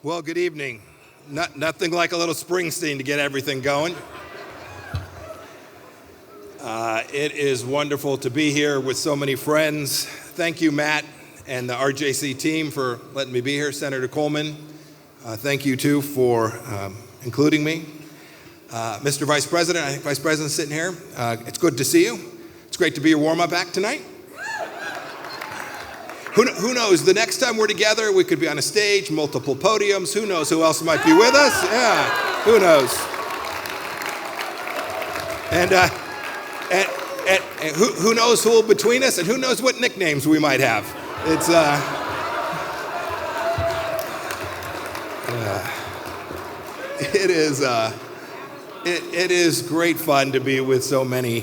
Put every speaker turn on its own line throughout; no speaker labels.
Well, good evening. Nothing like a little Springsteen to get everything going. It is wonderful to be here with so many friends. Thank you, Matt, and the RJC team for letting me be here. Senator Coleman, thank you, too, for including me. Mr. Vice President, I think Vice President's sitting here. It's good to see you. It's great to be your warm-up act tonight. Who knows? The next time we're together, we could be on a stage, multiple podiums. Who knows who else might be with us? Yeah, who knows? And who knows who will between us, and who knows what nicknames we might have. It's it is great fun to be with so many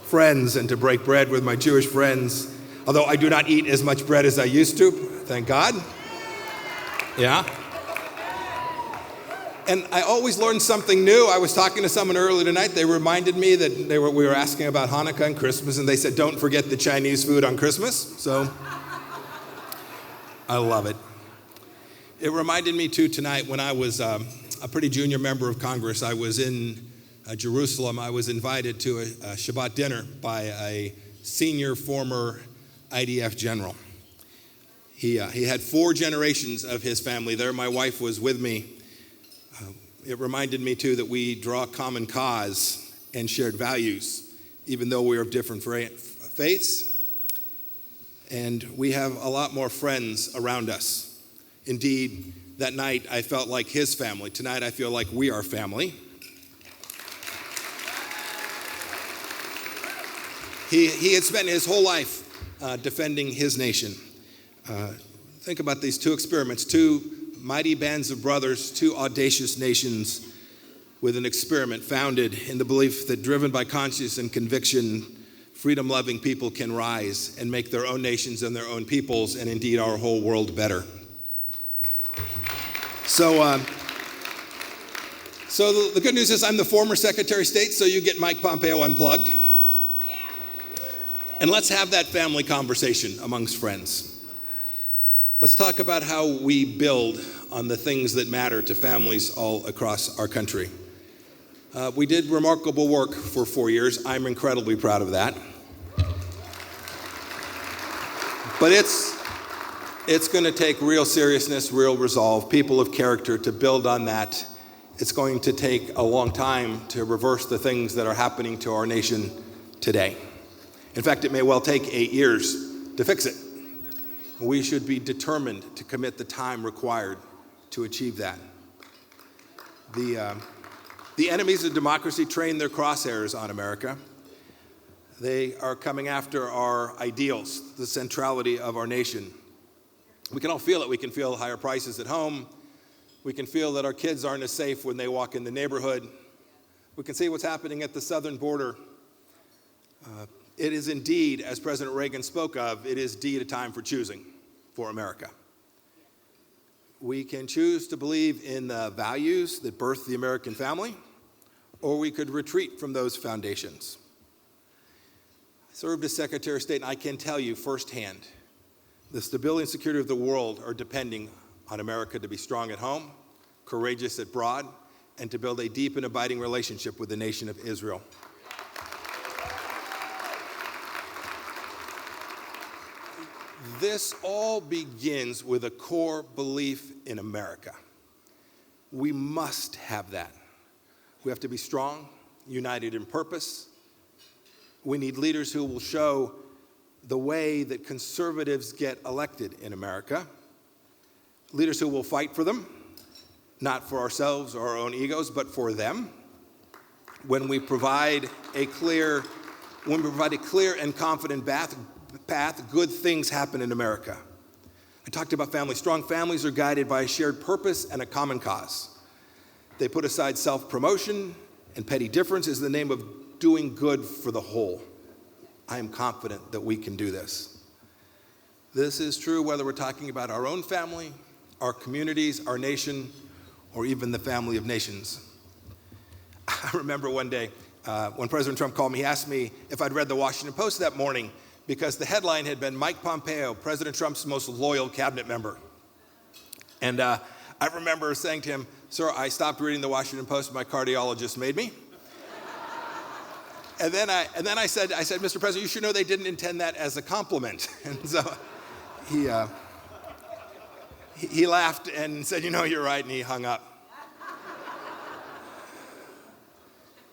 friends and to break bread with my Jewish friends. Although I do not eat as much bread as I used to, thank God. Yeah. And I always learn something new. I was talking to someone earlier tonight. They reminded me that we were asking about Hanukkah and Christmas, and they said, don't forget the Chinese food on Christmas. So I love it. It reminded me, too, tonight when I was a pretty junior member of Congress. I was in Jerusalem. I was invited to a Shabbat dinner by a senior former IDF general. He had 4 generations of his family there. My wife was with me. It reminded me, too, that we draw a common cause and shared values, even though we are of different faiths. And we have a lot more friends around us. Indeed, that night I felt like his family. Tonight I feel like we are family. He had spent his whole life defending his nation. Think about these 2 experiments, 2 mighty bands of brothers, 2 audacious nations with an experiment founded in the belief that driven by conscience and conviction, freedom-loving people can rise and make their own nations and their own peoples, and indeed our whole world better. So the good news is I'm the former Secretary of State, so you get Mike Pompeo unplugged. And let's have that family conversation amongst friends. Let's talk about how we build on the things that matter to families all across our country. We did remarkable work for 4 years. I'm incredibly proud of that. But it's going to take real seriousness, real resolve, people of character to build on that. It's going to take a long time to reverse the things that are happening to our nation today. In fact, it may well take 8 years to fix it. We should be determined to commit the time required to achieve that. The enemies of democracy train their crosshairs on America. They are coming after our ideals, the centrality of our nation. We can all feel it. We can feel higher prices at home. We can feel that our kids aren't as safe when they walk in the neighborhood. We can see what's happening at the southern border. It is indeed, as President Reagan spoke of, it is indeed a time for choosing for America. We can choose to believe in the values that birthed the American family, or we could retreat from those foundations. I served as Secretary of State, and I can tell you firsthand, the stability and security of the world are depending on America to be strong at home, courageous abroad, and to build a deep and abiding relationship with the nation of Israel. This all begins with a core belief in America. We must have that. We have to be strong, united in purpose. We need leaders who will show the way that conservatives get elected in America. Leaders who will fight for them, not for ourselves or our own egos, but for them. When we provide a clear and confident path, good things happen in America. I talked about families. Strong families are guided by a shared purpose and a common cause. They put aside self-promotion and petty difference in the name of doing good for the whole. I am confident that we can do this. This is true whether we're talking about our own family, our communities, our nation, or even the family of nations. I remember one day when President Trump called me, he asked me if I'd read the Washington Post that morning, because the headline had been Mike Pompeo, President Trump's most loyal cabinet member. And I remember saying to him, "Sir, I stopped reading the Washington Post. My cardiologist made me." And then I said, "Mr. President, you should know they didn't intend that as a compliment." And so he laughed and said, "You're right," and he hung up.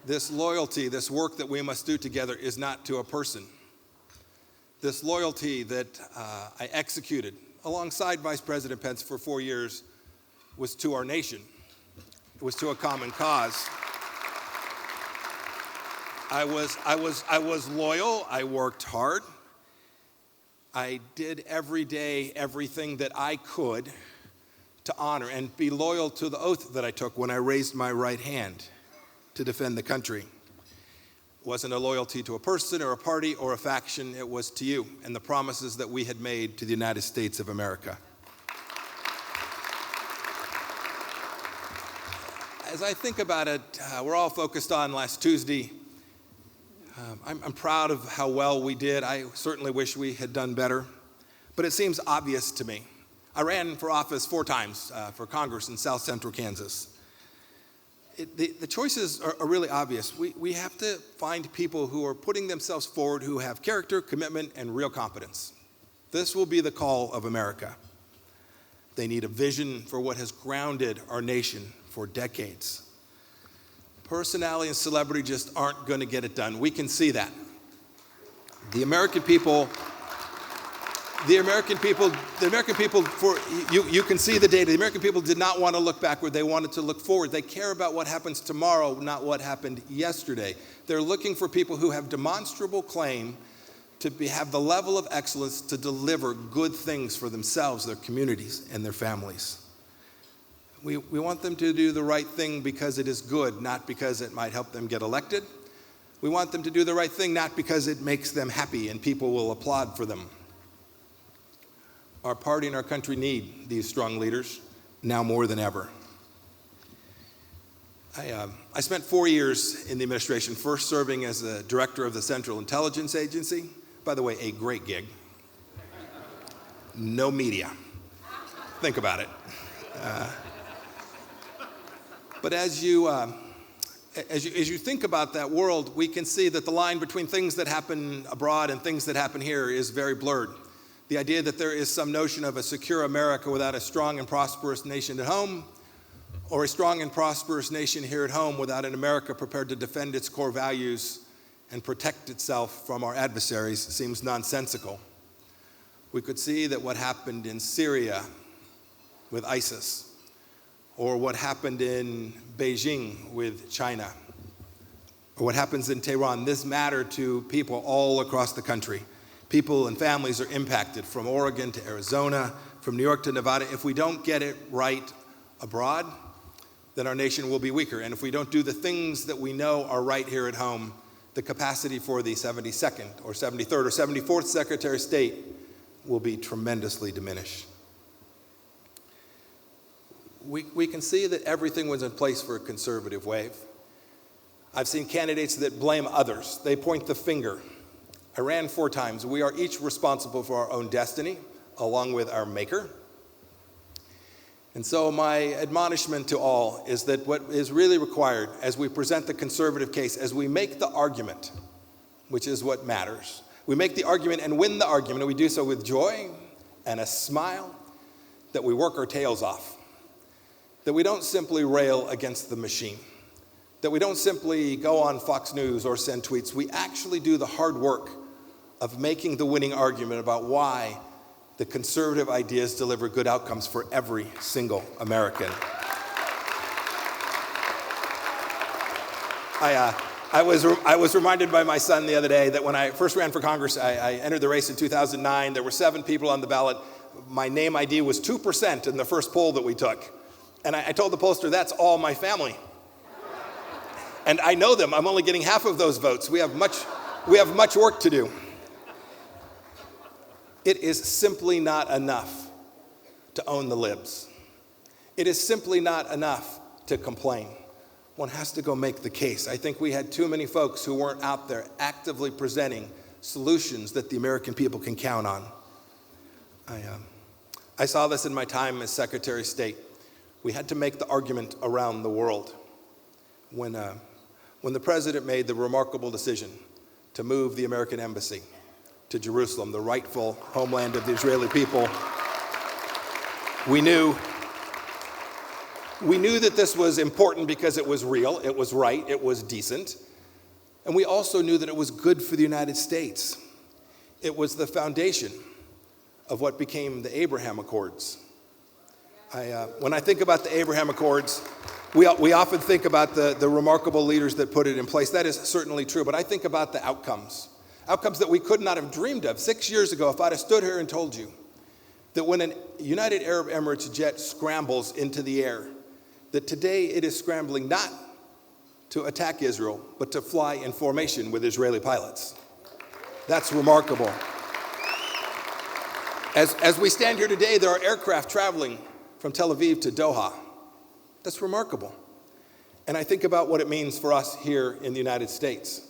This loyalty, this work that we must do together is not to a person. This loyalty that I executed alongside Vice President Pence for 4 years was to our nation. It was to a common cause. I was loyal. I worked hard. I did every day everything that I could to honor and be loyal to the oath that I took when I raised my right hand to defend the country. It wasn't a loyalty to a person or a party or a faction. It was to you and the promises that we had made to the United States of America. As I think about it, we're all focused on last Tuesday. I'm proud of how well we did. I certainly wish we had done better, but it seems obvious to me. I ran for office 4 times for Congress in South Central Kansas. The choices are really obvious. We have to find people who are putting themselves forward, who have character, commitment, and real competence. This will be the call of America. They need a vision for what has grounded our nation for decades. Personality and celebrity just aren't going to get it done. We can see that. The American people, you can see the data. The American people did not want to look backward. They wanted to look forward. They care about what happens tomorrow, not what happened yesterday. They're looking for people who have demonstrable claim to have the level of excellence to deliver good things for themselves, their communities, and their families. We want them to do the right thing because it is good, not because it might help them get elected. We want them to do the right thing not because it makes them happy and people will applaud for them. Our party and our country need these strong leaders now more than ever. I spent 4 years in the administration, first serving as the director of the Central Intelligence Agency. By the way, a great gig. No media. Think about it. But as you think about that world, we can see that the line between things that happen abroad and things that happen here is very blurred. The idea that there is some notion of a secure America without a strong and prosperous nation at home, or a strong and prosperous nation here at home without an America prepared to defend its core values and protect itself from our adversaries, seems nonsensical. We could see that what happened in Syria with ISIS, or what happened in Beijing with China, or what happens in Tehran, this mattered to people all across the country. People and families are impacted from Oregon to Arizona, from New York to Nevada. If we don't get it right abroad, then our nation will be weaker. And if we don't do the things that we know are right here at home, the capacity for the 72nd or 73rd or 74th Secretary of State will be tremendously diminished. We can see that everything was in place for a conservative wave. I've seen candidates that blame others. They point the finger. I ran 4 times. We are each responsible for our own destiny, along with our maker. And so my admonishment to all is that what is really required as we present the conservative case, as we make the argument, which is what matters, we make the argument and win the argument, and we do so with joy and a smile, that we work our tails off, that we don't simply rail against the machine, that we don't simply go on Fox News or send tweets. We actually do the hard work of making the winning argument about why the conservative ideas deliver good outcomes for every single American. I was reminded by my son the other day that when I first ran for Congress, I entered the race in 2009. There were 7 people on the ballot. My name ID was 2% in the first poll that we took. And I told the pollster, that's all my family. And I know them. I'm only getting half of those votes. We have much work to do. It is simply not enough to own the libs. It is simply not enough to complain. One has to go make the case. I think we had too many folks who weren't out there actively presenting solutions that the American people can count on. I saw this in my time as Secretary of State. We had to make the argument around the world. When the president made the remarkable decision to move the American embassy to Jerusalem, the rightful homeland of the Israeli people, we knew that this was important because it was real, it was right, it was decent. And we also knew that it was good for the United States. It was the foundation of what became the Abraham Accords. When I think about the Abraham Accords, we often think about the remarkable leaders that put it in place. That is certainly true, but I think about the outcomes that we could not have dreamed of. 6 years ago, if I'd have stood here and told you that when a United Arab Emirates jet scrambles into the air, that today it is scrambling not to attack Israel, but to fly in formation with Israeli pilots. That's remarkable. As we stand here today, there are aircraft traveling from Tel Aviv to Doha. That's remarkable. And I think about what it means for us here in the United States.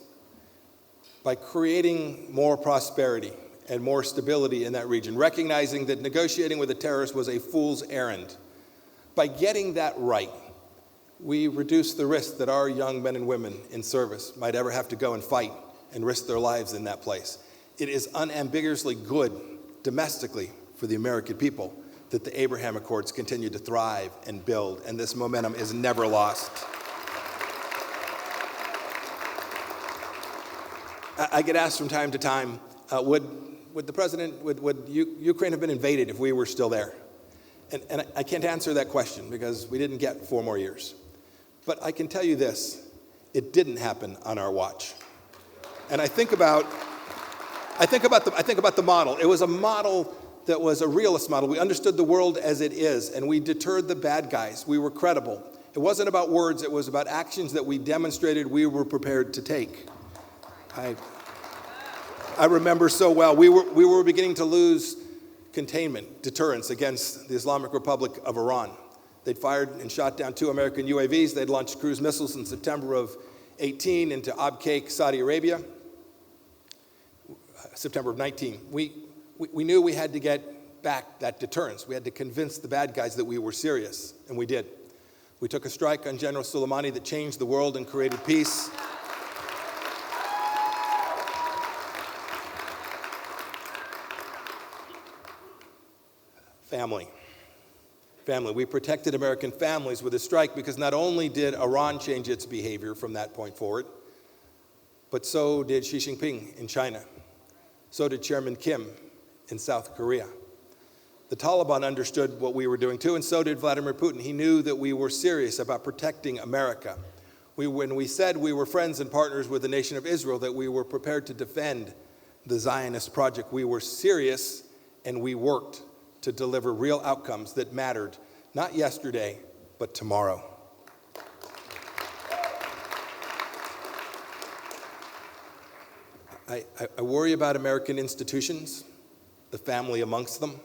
By creating more prosperity and more stability in that region, recognizing that negotiating with the terrorists was a fool's errand. By getting that right, we reduce the risk that our young men and women in service might ever have to go and fight and risk their lives in that place. It is unambiguously good domestically for the American people that the Abraham Accords continue to thrive and build, and this momentum is never lost. I get asked from time to time, would Ukraine have been invaded if we were still there? And I can't answer that question because we didn't get 4 more years. But I can tell you this, it didn't happen on our watch. And I think about the model. It was a model that was a realist model. We understood the world as it is, and we deterred the bad guys. We were credible. It wasn't about words, it was about actions that we demonstrated we were prepared to take. I remember so well, we were beginning to lose containment, deterrence against the Islamic Republic of Iran. They'd fired and shot down 2 American UAVs. They'd launched cruise missiles in September of 18 into Abqaiq, Saudi Arabia. September of 19. We knew we had to get back that deterrence. We had to convince the bad guys that we were serious, and we did. We took a strike on General Soleimani that changed the world and created peace. Family. We protected American families with a strike because not only did Iran change its behavior from that point forward, but so did Xi Jinping in China. So did Chairman Kim in South Korea. The Taliban understood what we were doing too, and so did Vladimir Putin. He knew that we were serious about protecting America. When we said we were friends and partners with the nation of Israel, that we were prepared to defend the Zionist project, we were serious and we worked to deliver real outcomes that mattered, not yesterday, but tomorrow. I worry about American institutions, the family amongst them.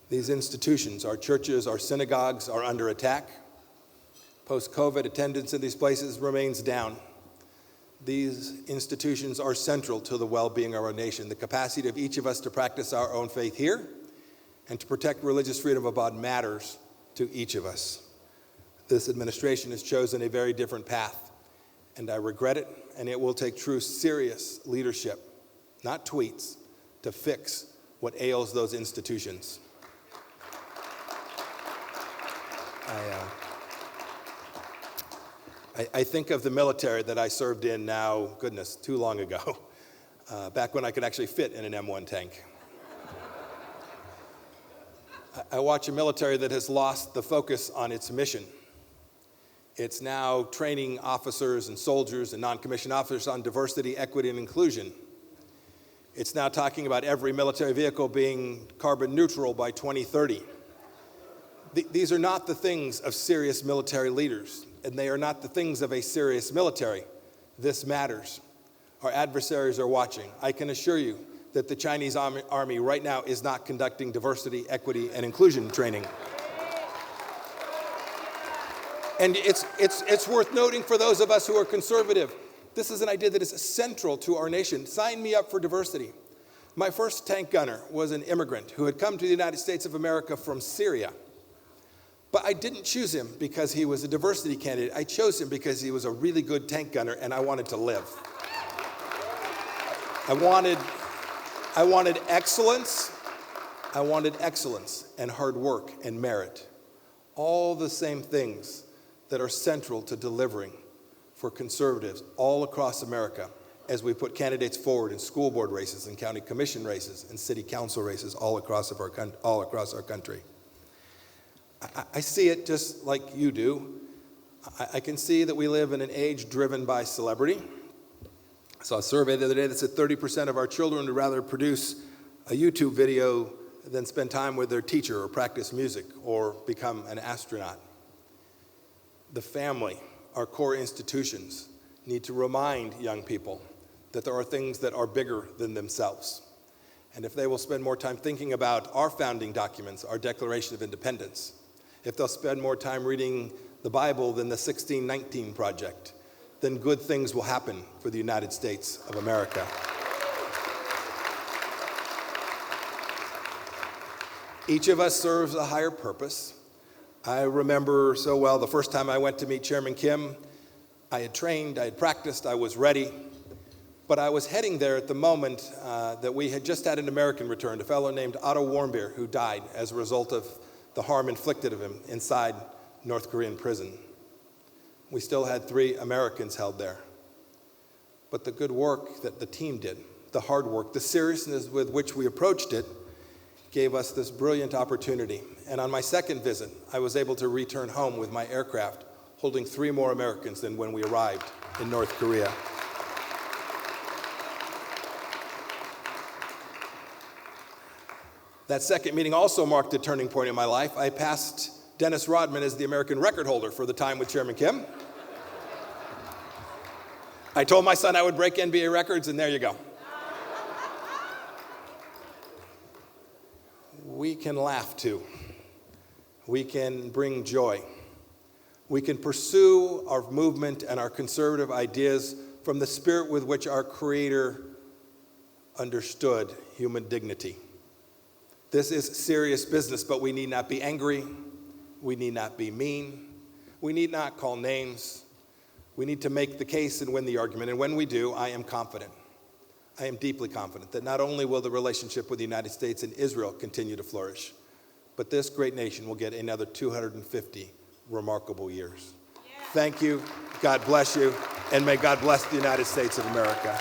These institutions, our churches, our synagogues, are under attack. Post-COVID, attendance in these places remains down. These institutions are central to the well-being of our nation. The capacity of each of us to practice our own faith here and to protect religious freedom abroad matters to each of us. This administration has chosen a very different path, and I regret it, and it will take true, serious leadership, not tweets, to fix what ails those institutions. I think of the military that I served in now, goodness, too long ago, back when I could actually fit in an M1 tank. I watch a military that has lost the focus on its mission. It's now training officers and soldiers and non-commissioned officers on diversity, equity, and inclusion. It's now talking about every military vehicle being carbon neutral by 2030. These are not the things of serious military leaders, and they are not the things of a serious military. This matters. Our adversaries are watching. I can assure you that the Chinese army right now is not conducting diversity, equity, and inclusion training. And it's worth noting for those of us who are conservative, this is an idea that is central to our nation. Sign me up for diversity. My first tank gunner was an immigrant who had come to the United States of America from Syria. But I didn't choose him because he was a diversity candidate. I chose him because he was a really good tank gunner and I wanted to live. I wanted excellence. I wanted excellence and hard work and merit. All the same things that are central to delivering for conservatives all across America as we put candidates forward in school board races and county commission races and city council races all across our country. I see it just like you do. I can see that we live in an age driven by celebrity. I saw a survey the other day that said 30% of our children would rather produce a YouTube video than spend time with their teacher or practice music or become an astronaut. The family, our core institutions, need to remind young people that there are things that are bigger than themselves. And if they will spend more time thinking about our founding documents, our Declaration of Independence, if they'll spend more time reading the Bible than the 1619 Project, then good things will happen for the United States of America. Each of us serves a higher purpose. I remember so well the first time I went to meet Chairman Kim. I had trained, I had practiced, I was ready. But I was heading there at the moment that we had just had an American returned, a fellow named Otto Warmbier, who died as a result of the harm inflicted of him inside North Korean prison. We still had 3 Americans held there. But the good work that the team did, the hard work, the seriousness with which we approached it, gave us this brilliant opportunity. And on my second visit, I was able to return home with my aircraft, holding 3 more Americans than when we arrived in North Korea. That second meeting also marked a turning point in my life. I passed Dennis Rodman as the American record holder for the time with Chairman Kim. I told my son I would break NBA records, and there you go. We can laugh too. We can bring joy. We can pursue our movement and our conservative ideas from the spirit with which our Creator understood human dignity. This is serious business, but we need not be angry. We need not be mean. We need not call names. We need to make the case and win the argument. And when we do, I am confident. I am deeply confident that not only will the relationship with the United States and Israel continue to flourish, but this great nation will get another 250 remarkable years. Yeah. Thank you. God bless you. And may God bless the United States of America.